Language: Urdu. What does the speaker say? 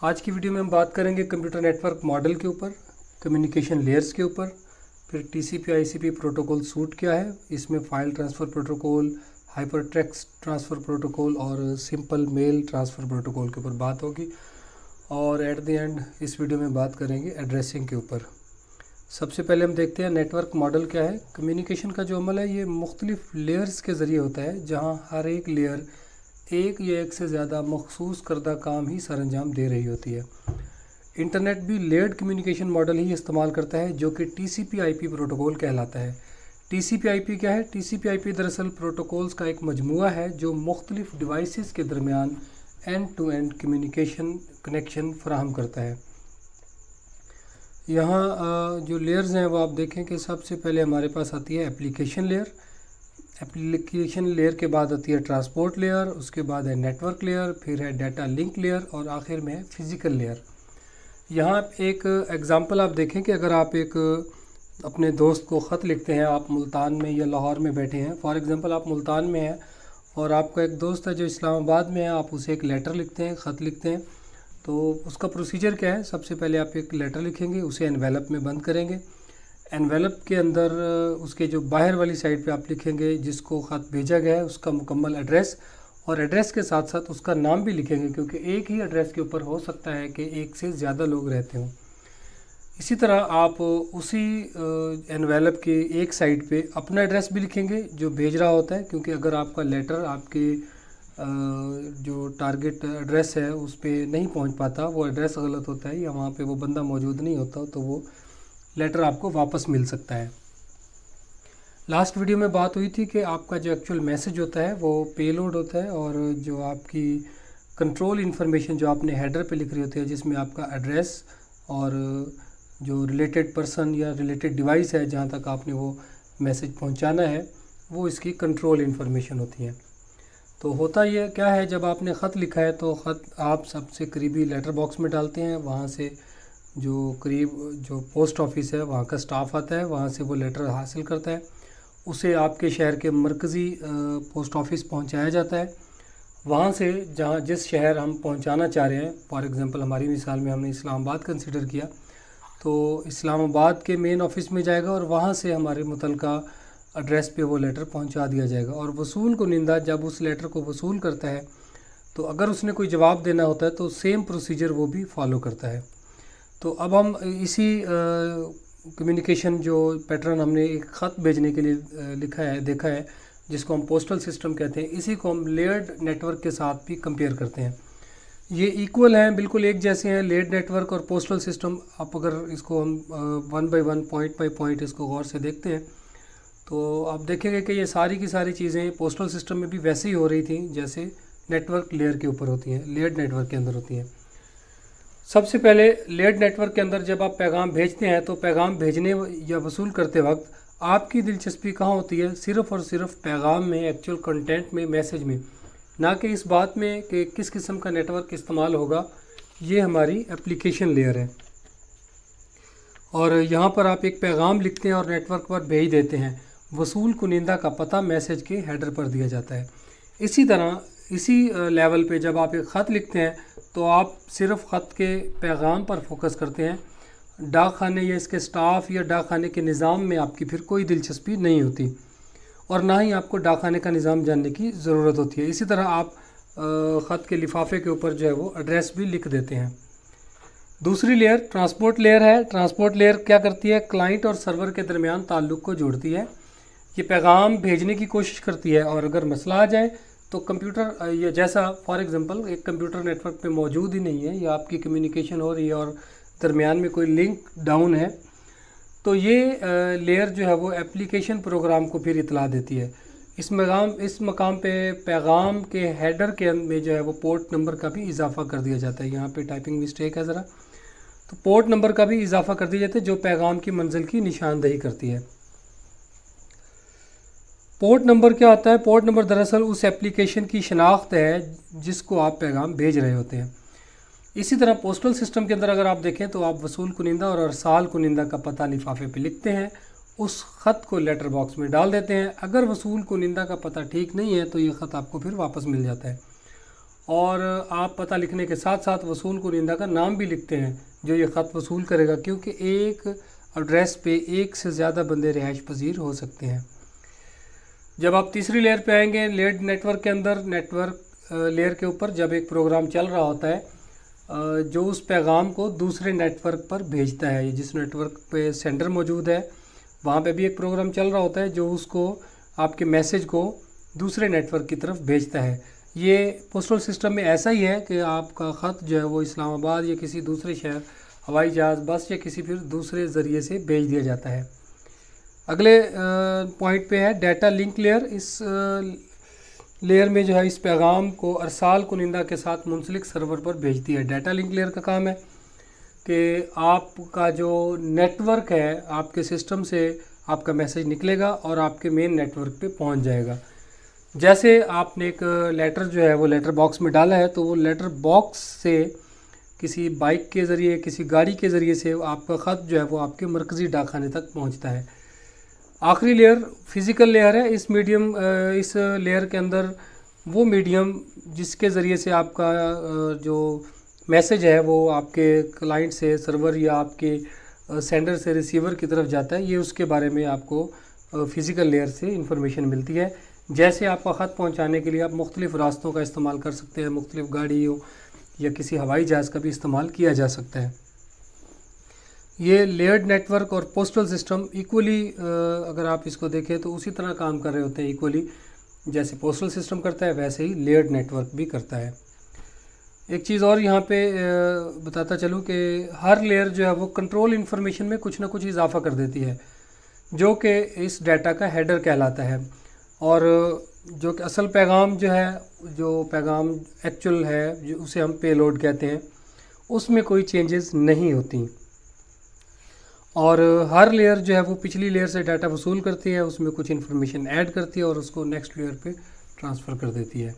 آج کی ویڈیو میں ہم بات کریں گے کمپیوٹر نیٹ ورک ماڈل کے اوپر، کمیونیکیشن لیئرز کے اوپر، پھر T C P I C P protocol suite کیا ہے، اس میں file transfer protocol, hyper text transfer protocol اور سمپل میل ٹرانسفر پروٹوکول کے اوپر بات ہوگی، اور ایٹ دی اینڈ اس ویڈیو میں بات کریں گے ایڈریسنگ کے اوپر۔ سب سے پہلے ہم دیکھتے ہیں نیٹ ورک ماڈل کیا ہے۔ کمیونیکیشن کا جو عمل ہے یہ مختلف لیئرز کے ذریعے ہوتا ہے، جہاں ہر ایک لیئر ایک یا ایک سے زیادہ مخصوص کردہ کام ہی سر انجام دے رہی ہوتی ہے۔ انٹرنیٹ بھی لیئرڈ کمیونیکیشن ماڈل ہی استعمال کرتا ہے، جو کہ ٹی سی پی آئی پی پروٹوکول کہلاتا ہے۔ ٹی سی پی آئی پی کیا ہے؟ ٹی سی پی آئی پی دراصل پروٹوکولز کا ایک مجموعہ ہے جو مختلف ڈیوائسز کے درمیان end to end communication connection فراہم کرتا ہے۔ یہاں جو لیئرز ہیں وہ آپ دیکھیں کہ سب سے پہلے ہمارے پاس آتی ہے اپلیکیشن لیئر۔ اپلیکیشن لیئر کے بعد آتی ہے ٹرانسپورٹ لیئر، اس کے بعد ہے نیٹ ورک لیئر، پھر ہے ڈیٹا لنک لیئر اور آخر میں ہے فزیکل لیئر۔ یہاں ایک ایگزامپل آپ دیکھیں کہ اگر آپ ایک اپنے دوست کو خط لکھتے ہیں، آپ ملتان میں یا لاہور میں بیٹھے ہیں، فار ایگزامپل آپ ملتان میں ہیں اور آپ کا ایک دوست ہے جو اسلام آباد میں ہے، آپ اسے ایک لیٹر لکھتے ہیں، خط لکھتے ہیں، تو اس کا پروسیجر کیا ہے؟ سب سے پہلے آپ ایک لیٹر لکھیں گے، اسے انویلپ میں بند کریں گے۔ انویلپ کے اندر اس کے جو باہر والی سائڈ پہ آپ لکھیں گے جس کو خط بھیجا گیا ہے اس کا مکمل ایڈریس، اور ایڈریس کے ساتھ ساتھ اس کا نام بھی لکھیں گے، کیونکہ ایک ہی ایڈریس کے اوپر ہو سکتا ہے کہ ایک سے زیادہ لوگ رہتے ہوں۔ اسی طرح آپ اسی انویلپ کے ایک سائڈ پہ اپنا ایڈریس بھی لکھیں گے جو بھیج رہا ہوتا ہے، کیونکہ اگر آپ کا لیٹر آپ کے جو ٹارگٹ ایڈریس ہے اس پہ نہیں پہنچ پاتا، وہ ایڈریس غلط ہوتا ہے یا وہاں پہ وہ بندہ موجود نہیں ہوتا، تو وہ لیٹر آپ کو واپس مل سکتا ہے۔ لاسٹ ویڈیو میں بات ہوئی تھی کہ آپ کا جو ایکچوئل میسج ہوتا ہے وہ پے لوڈ ہوتا ہے، اور جو آپ کی کنٹرول انفارمیشن جو آپ نے ہیڈر پہ لکھ رہی ہوتی ہے، جس میں آپ کا ایڈریس اور جو ریلیٹڈ پرسن یا ریلیٹڈ ڈیوائس ہے جہاں تک آپ نے وہ میسج پہنچانا ہے، وہ اس کی کنٹرول انفارمیشن ہوتی ہے۔ تو ہوتا یہ کیا ہے، جب آپ نے خط لکھا ہے تو خط آپ سب سے قریبی لیٹر باکس میں ڈالتے ہیں، وہاں سے جو قریب جو پوسٹ آفس ہے وہاں کا سٹاف آتا ہے، وہاں سے وہ لیٹر حاصل کرتا ہے، اسے آپ کے شہر کے مرکزی پوسٹ آفس پہنچایا جاتا ہے۔ وہاں سے جس شہر ہم پہنچانا چاہ رہے ہیں، فار ایگزامپل ہماری مثال میں ہم نے اسلام آباد کنسیڈر کیا، تو اسلام آباد کے مین آفس میں جائے گا اور وہاں سے ہمارے متعلقہ ایڈریس پہ وہ لیٹر پہنچا دیا جائے گا، اور وصول کنندہ جب اس لیٹر کو وصول کرتا ہے تو اگر اس نے کوئی جواب دینا ہوتا ہے تو سیم پروسیجر وہ بھی فالو کرتا ہے۔ تو اب ہم اسی کمیونیکیشن جو پیٹرن ہم نے ایک خط بھیجنے کے لیے دیکھا ہے جس کو ہم پوسٹل سسٹم کہتے ہیں، اسی کو ہم لیئرڈ نیٹ ورک کے ساتھ بھی کمپیئر کرتے ہیں۔ یہ ایکول ہیں، بالکل ایک جیسے ہیں۔ لیئرڈ نیٹ ورک اور پوسٹل سسٹم، آپ اگر اس کو ہم one by one point by point اس کو غور سے دیکھتے ہیں تو آپ دیکھیں گے کہ یہ ساری کی ساری چیزیں پوسٹل سسٹم میں بھی ویسے ہی ہو رہی تھیں جیسے نیٹ ورک لیئر کے اوپر ہوتی ہیں، لیئرڈ نیٹ ورک کے اندر ہوتی ہیں۔ سب سے پہلے لیئرڈ نیٹ ورک کے اندر جب آپ پیغام بھیجتے ہیں تو پیغام بھیجنے یا وصول کرتے وقت آپ کی دلچسپی کہاں ہوتی ہے؟ صرف اور صرف پیغام میں، ایکچوئل کنٹینٹ میں، میسج میں، نہ کہ اس بات میں کہ کس قسم کا نیٹ ورک استعمال ہوگا۔ یہ ہماری اپلیکیشن لیئر ہے، اور یہاں پر آپ ایک پیغام لکھتے ہیں اور نیٹ ورک پر بھیج دیتے ہیں، وصول کنندہ کا پتہ میسج کے ہیڈر پر دیا جاتا ہے۔ اسی طرح اسی لیول پہ جب آپ ایک خط لکھتے ہیں تو آپ صرف خط کے پیغام پر فوکس کرتے ہیں، ڈاک خانے یا اس کے سٹاف یا ڈاک خانے کے نظام میں آپ کی پھر کوئی دلچسپی نہیں ہوتی، اور نہ ہی آپ کو ڈاک خانے کا نظام جاننے کی ضرورت ہوتی ہے۔ اسی طرح آپ خط کے لفافے کے اوپر جو ہے وہ ایڈریس بھی لکھ دیتے ہیں۔ دوسری لیئر ٹرانسپورٹ لیئر ہے۔ ٹرانسپورٹ لیئر کیا کرتی ہے؟ کلائنٹ اور سرور کے درمیان تعلق کو جوڑتی ہے۔ یہ پیغام بھیجنے کی کوشش کرتی ہے، اور اگر مسئلہ آ جائے تو کمپیوٹر یا جیسا فار ایگزامپل ایک کمپیوٹر نیٹ ورک پہ موجود ہی نہیں ہے، یا آپ کی کمیونیکیشن ہو رہی ہے اور درمیان میں کوئی لنک ڈاؤن ہے، تو یہ لیئر جو ہے وہ اپلیکیشن پروگرام کو پھر اطلاع دیتی ہے۔ اس مقام پہ پیغام کے ہیڈر کے میں جو ہے وہ پورٹ نمبر کا بھی اضافہ کر دیا جاتا ہے۔ یہاں پہ ٹائپنگ مسٹیک ہے ذرا، تو پورٹ نمبر کا بھی اضافہ کر دیا جاتا ہے جو پیغام کی منزل کی نشاندہی کرتی ہے۔ پورٹ نمبر کیا ہوتا ہے؟ پورٹ نمبر دراصل اس اپلیکیشن کی شناخت ہے جس کو آپ پیغام بھیج رہے ہوتے ہیں۔ اسی طرح پوسٹل سسٹم کے اندر اگر آپ دیکھیں تو آپ وصول کنندہ اور ارسال کنندہ کا پتہ لفافے پہ لکھتے ہیں، اس خط کو لیٹر باکس میں ڈال دیتے ہیں۔ اگر وصول کنندہ کا پتہ ٹھیک نہیں ہے تو یہ خط آپ کو پھر واپس مل جاتا ہے، اور آپ پتہ لکھنے کے ساتھ ساتھ وصول کنندہ کا نام بھی لکھتے ہیں جو یہ خط وصول کرے گا، کیونکہ ایک ایڈریس پہ ایک سے زیادہ بندے رہائش پذیر ہو سکتے ہیں۔ جب آپ تیسری لیئر پہ آئیں گے لیئرڈ نیٹ ورک کے اندر، نیٹ ورک لیئر کے اوپر جب ایک پروگرام چل رہا ہوتا ہے جو اس پیغام کو دوسرے نیٹ ورک پر بھیجتا ہے، جس نیٹ ورک پہ سینڈر موجود ہے وہاں پہ بھی ایک پروگرام چل رہا ہوتا ہے جو اس کو آپ کے میسج کو دوسرے نیٹ ورک کی طرف بھیجتا ہے۔ یہ پوسٹل سسٹم میں ایسا ہی ہے کہ آپ کا خط جو ہے وہ اسلام آباد یا کسی دوسرے شہر ہوائی جہاز، بس یا کسی پھر دوسرے ذریعے سے بھیج دیا جاتا ہے۔ اگلے پوائنٹ پہ ہے ڈیٹا لنک لیئر۔ اس لیئر میں جو ہے اس پیغام کو ارسال کنندہ کے ساتھ منسلک سرور پر بھیجتی ہے۔ ڈیٹا لنک لیئر کا کام ہے کہ آپ کا جو نیٹ ورک ہے، آپ کے سسٹم سے آپ کا میسج نکلے گا اور آپ کے مین نیٹ ورک پہ پہنچ جائے گا۔ جیسے آپ نے ایک لیٹر جو ہے وہ لیٹر باکس میں ڈالا ہے تو وہ لیٹر باکس سے کسی بائک کے ذریعے، کسی گاڑی کے ذریعے سے آپ کا خط جو ہے وہ آپ کے مرکزی ڈاک خانے تک پہنچتا ہے۔ آخری لیئر فزیکل لیئر ہے۔ اس لیئر کے اندر وہ میڈیم جس کے ذریعے سے آپ کا جو میسج ہے وہ آپ کے کلائنٹ سے سرور یا آپ کے سینڈر سے ریسیور کی طرف جاتا ہے، یہ اس کے بارے میں آپ کو فزیکل لیئر سے انفارمیشن ملتی ہے۔ جیسے آپ کا خط پہنچانے کے لیے آپ مختلف راستوں کا استعمال کر سکتے ہیں، مختلف گاڑیوں یا کسی ہوائی جہاز کا بھی استعمال کیا جا سکتا ہے۔ یہ لیئرڈ نیٹ ورک اور پوسٹل سسٹم ایکولی اگر آپ اس کو دیکھیں تو اسی طرح کام کر رہے ہوتے ہیں ایکولی، جیسے پوسٹل سسٹم کرتا ہے ویسے ہی لیئرڈ نیٹ ورک بھی کرتا ہے۔ ایک چیز اور یہاں پہ بتاتا چلوں کہ ہر لیئر جو ہے وہ کنٹرول انفارمیشن میں کچھ نہ کچھ اضافہ کر دیتی ہے جو کہ اس ڈیٹا کا ہیڈر کہلاتا ہے، اور جو کہ اصل پیغام جو ہے، جو پیغام ایکچول ہے جو اسے ہم پے لوڈ کہتے ہیں، اس میں کوئی چینجز نہیں ہوتی، اور ہر لیئر جو ہے وہ پچھلی لیئر سے ڈیٹا وصول کرتی ہے، اس میں کچھ انفارمیشن ایڈ کرتی ہے اور اس کو نیکسٹ لیئر پہ ٹرانسفر کر دیتی ہے۔